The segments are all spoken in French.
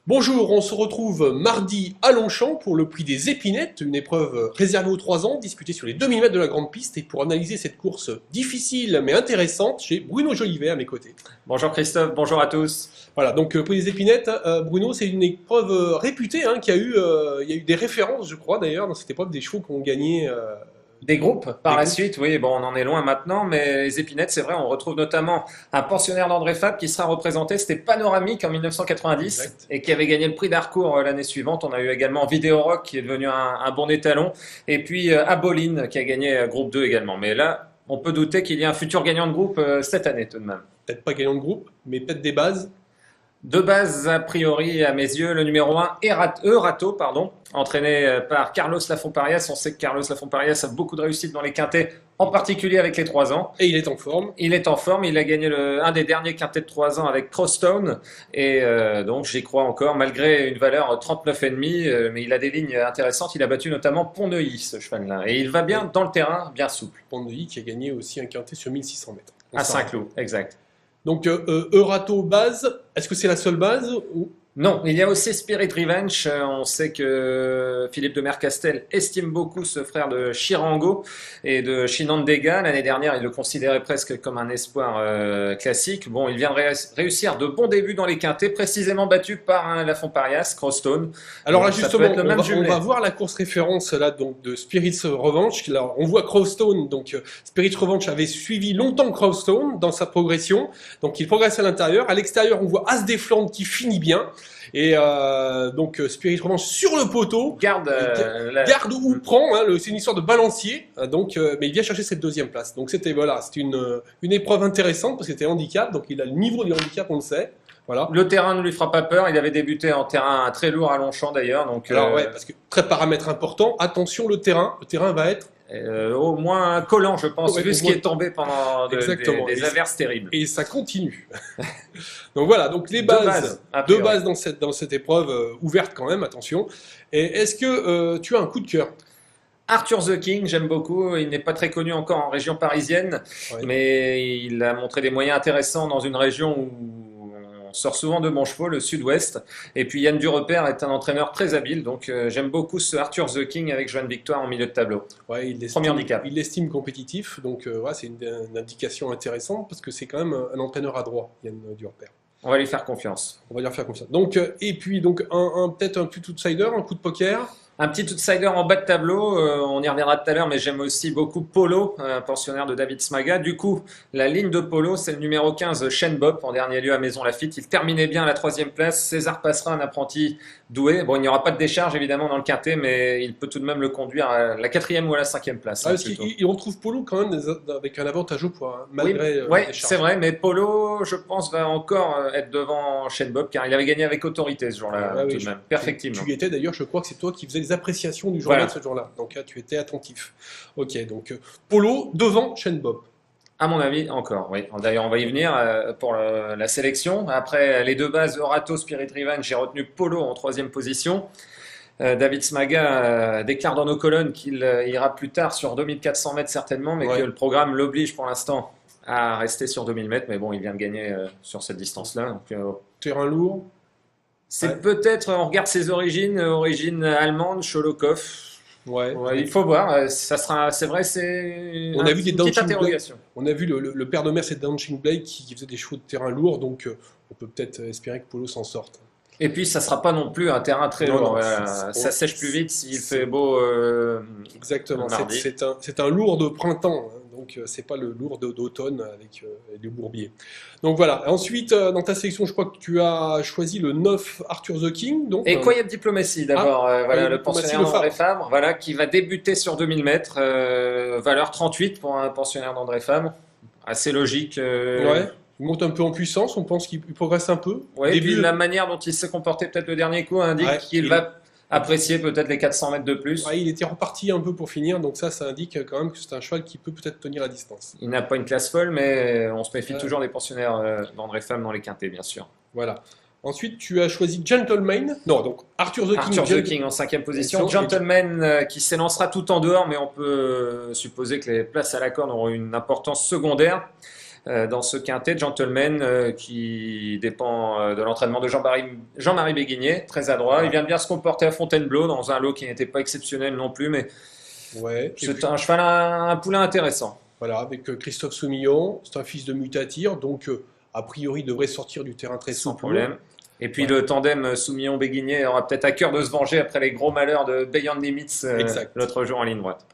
Bonjour, on se retrouve mardi à Longchamp pour le prix des épinettes, une épreuve réservée aux 3 ans, disputée sur les 2000 mètres de la grande piste. Et pour analyser cette course difficile mais intéressante, j'ai Bruno Jolivet à mes côtés. Bonjour Christophe, bonjour à tous. Voilà, donc prix des épinettes, Bruno, c'est une épreuve réputée, qui a eu, il y a eu des références, je crois d'ailleurs, dans cette épreuve, des chevaux qui ont gagné. Des groupes par Des la groupes. suite, oui, bon, on en est loin maintenant, mais les épinettes, c'est vrai, on retrouve notamment un pensionnaire d'André Fabre qui sera représenté, c'était Panoramique en 1990 Exact. et qui avait gagné le prix d'Harcourt l'année suivante. On a eu également Vidéo Rock qui est devenu un bon étalon et puis Aboline qui a gagné groupe 2 également. Mais là, on peut douter qu'il y ait un futur gagnant de groupe cette année tout de même. Peut-être pas gagnant de groupe, mais peut-être des bases. De base, a priori, à mes yeux, le numéro 1, Eurato, pardon, entraîné par Carlos Lafont-Parias. On sait que Carlos Lafont-Parias a beaucoup de réussite dans les quintets, en particulier avec les 3 ans. Et il est en forme. Il est en forme, il a gagné un des derniers quintets de 3 ans avec Crosstown, et donc j'y crois encore, malgré une valeur 39,5, mais il a des lignes intéressantes. Il a battu notamment Pont-Neuilly, ce cheval-là, et il va bien dans le terrain, bien souple. Pont-Neuilly qui a gagné aussi un quintet sur 1600 mètres. On À s'en Saint-Cloud, exact. Donc, Eurato base, est-ce que c'est la seule base ou... Non, il y a aussi Spirit Revenge. On sait que Philippe de Mercastel estime beaucoup ce frère de Chirango et de Chinandega. L'année dernière, il le considérait presque comme un espoir classique. Bon, il vient de réussir de bons débuts dans les quintets, précisément battu par un Lafont-Parias, Crosstown. Alors là, Donc, ça justement, peut être le même on jumelé. va voir la course référence là, donc, de Spirit's Revenge. Là, on voit Crosstown, donc Spirit's Revenge avait suivi longtemps Crosstown dans sa progression. Donc il progresse à l'intérieur. À l'extérieur, on voit As des Flandres qui finit bien. Et donc Spirit's Revenge sur le poteau. Garde, Garde ou prend, c'est une histoire de balancier, mais il vient chercher cette deuxième place. Donc c'était une épreuve intéressante parce que c'était handicap, donc il a le niveau du handicap, on le sait. Voilà. le terrain ne lui fera pas peur. Il avait débuté en terrain très lourd à Longchamp d'ailleurs. Donc, Alors ouais, parce que très paramètre important, attention le terrain va être au moins collant, je pense, Ouais, vu au ce qui moins- est tombé pendant exactement. des averses terribles. Et ça continue. Donc voilà, donc les De bases, base, a deux priori. bases dans cette épreuve ouverte quand même, attention. Et est-ce que tu as un coup de cœur? Arthur The King, j'aime beaucoup. Il n'est pas très connu encore en région parisienne, Ouais. mais il a montré des moyens intéressants dans une région où on sort souvent de bons chevaux, le sud-ouest. Et puis Yann Durepère est un entraîneur très habile, donc j'aime beaucoup ce Arthur The King avec Joanne Victoire en milieu de tableau. Ouais, Premier handicap. il l'estime compétitif, donc c'est une indication intéressante parce que c'est quand même un entraîneur adroit, Yann Durper. On va lui faire confiance. On va dire faire comme ça. Donc, et puis donc peut-être un petit outsider, un coup de poker. Un petit outsider en bas de tableau, on y reviendra tout à l'heure, mais j'aime aussi beaucoup Polo, un pensionnaire de David Smaga. Du coup, la ligne de Polo, c'est le numéro 15, Shane Bopp, en dernier lieu à Maison Lafitte. Il terminait bien à la 3e place. César Passera, un apprenti doué. Bon, il n'y aura pas de décharge évidemment dans le quintet, mais il peut tout de même le conduire à la 4e ou à la 5e place. Ah, parce plutôt. qu'il retrouve Polo quand même avec un avantage au poids, Oui, malgré ouais, les charges. c'est vrai, mais Polo, je pense, va encore être devant Shane Bopp, car il avait gagné avec autorité ce jour-là, Ah oui, tout de même, perfectivement. Tu y étais d'ailleurs, je crois que c'est toi qui faisais les appréciations du journal Voilà. ce jour-là. Donc là, tu étais attentif. Ok, donc Polo devant Shane Bob. À mon avis, encore, oui. D'ailleurs, on va y venir pour la sélection. Après les deux bases, Eurato, Spirit Revenge, j'ai retenu Polo en 3e position. David Smaga déclare dans nos colonnes qu'il ira plus tard sur 2400 mètres certainement, mais Ouais. que le programme l'oblige pour l'instant à rester sur 2000 mètres. Mais bon, il vient de gagner sur cette distance-là. Donc, Terrain lourd. c'est Ouais. peut-être, on regarde ses origines, origine allemande, Cholokov. Ouais. Ouais, il faut voir, ça sera, c'est vrai, c'est On a vu des une petite Dancing interrogation. On a vu le père de mère, c'est Dancing Blake qui faisait des chevaux de terrain lourd, donc on peut peut-être espérer que Polo s'en sorte. Et puis, ça sera pas non plus un terrain très Non, lourd. non, Voilà. Ça sèche plus vite s'il c'est- fait beau. Exactement, Mardi. c'est un lourd de printemps, donc c'est pas le lourd d'automne avec les bourbiers. Donc voilà, ensuite dans ta sélection, je crois que tu as choisi le 9 Arthur The King. Donc, Et Quiet Diplomacy d'abord, voilà, Quiet le Diplomacy, pensionnaire le d'André Fabre, voilà, qui va débuter sur 2000 mètres, valeur 38 pour un pensionnaire d'André Fabre. Assez logique. ouais, il monte un peu en puissance, on pense qu'il progresse un peu. Ouais, et Début, puis la manière dont il s'est comporté peut-être le dernier coup indique Ouais, qu'il il- va apprécier peut-être les 400 mètres de plus. ouais, il était reparti un peu pour finir, donc ça indique quand même que c'est un cheval qui peut peut-être tenir à distance. Il n'a pas une classe folle, mais on se méfie Ouais. toujours des pensionnaires d'André Fabre dans les quintés, bien sûr. Voilà. Ensuite, tu as choisi Gentleman. Non, donc Arthur The King. Arthur The King en 5e position. Et- Gentleman qui s'élancera tout en dehors, mais on peut supposer que les places à la corde auront une importance secondaire. dans ce quintet Gentleman qui dépend de l'entraînement de Jean-Marie Béguigné, très adroit. Il vient de bien se comporter à Fontainebleau dans un lot qui n'était pas exceptionnel non plus, mais Ouais. Et c'est puis, un cheval, un poulain intéressant. voilà, avec Christophe Soumillon, c'est un fils de Mutatir, donc a priori il devrait sortir du terrain très Sans souple. problème. Et puis Ouais. le tandem Soumillon-Béguigné aura peut-être à cœur de se venger après les gros malheurs de Beyond Limits Exact. l'autre jour en ligne droite.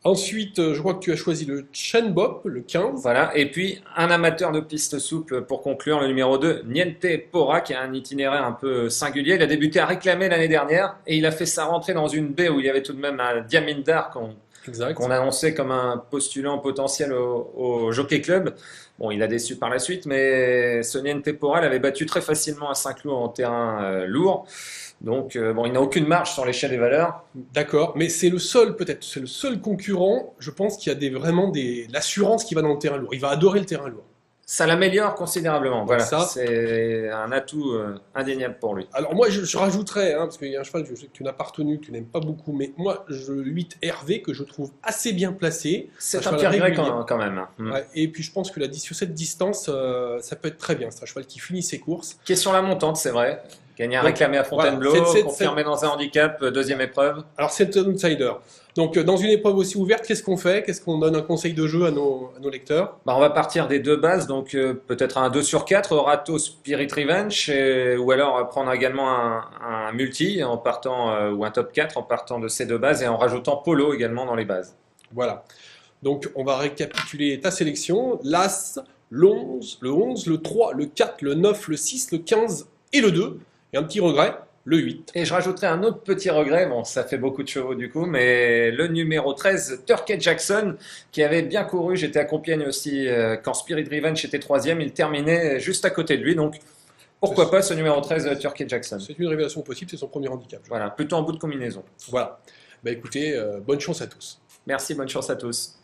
Ensuite, je vois que tu as choisi le Chen Bop, le 15. Voilà. Et puis un amateur de piste souple pour conclure, le numéro 2, Niente Pora, qui a un itinéraire un peu singulier. Il a débuté à réclamer l'année dernière et il a fait sa rentrée dans une baie où il y avait tout de même un Diamindar Exact. qu'on annonçait comme un postulant potentiel au Jockey Club. Bon, il a déçu par la suite, mais ce Niente Pora l'avait battu très facilement à Saint-Cloud en terrain lourd. Donc, bon, il n'a aucune marge sur l'échelle des valeurs. D'accord, mais c'est le seul, peut-être, c'est le seul concurrent, je pense, qui a vraiment l'assurance qui va dans le terrain lourd. Il va adorer le terrain lourd. Ça l'améliore considérablement. Donc Voilà, ça, c'est un atout indéniable pour lui. alors moi je rajouterais, hein, parce qu'il y a un cheval que tu n'as pas retenu, que tu n'aimes pas beaucoup, mais moi le 8 Hervé que je trouve assez bien placé. C'est un cheval petit regret régulier. quand même. Ouais, et puis je pense que sur cette distance, ça peut être très bien. C'est un cheval qui finit ses courses. Question la montante, c'est vrai. Gagné à Donc, réclamer à Fontainebleau, voilà, confirmé dans un handicap, deuxième épreuve. Alors c'est un outsider. Donc dans une épreuve aussi ouverte, qu'est-ce qu'on fait? Qu'est-ce qu'on donne un conseil de jeu à nos lecteurs? Bah, on va partir des deux bases, donc peut-être un 2 sur 4, Rato Spirit Revenge, ou alors prendre également un multi en partant, ou un top 4 en partant de ces deux bases et en rajoutant Polo également dans les bases. Voilà. Donc on va récapituler ta sélection. L'As, l'11, le 11, le 3, le 4, le 9, le 6, le 15 et le 2. Et un petit regret, le 8. Et je rajouterai un autre petit regret, bon ça fait beaucoup de chevaux du coup, mais le numéro 13, Turkey Jackson, qui avait bien couru, j'étais à Compiègne aussi, quand Spirit Revenge était troisième, il terminait juste à côté de lui, donc pourquoi pas ce numéro 13, Turkey Jackson. C'est une révélation possible, c'est son premier handicap. Voilà, plutôt en bout de combinaison. Voilà. Bah écoutez, bonne chance à tous. Merci, bonne chance à tous.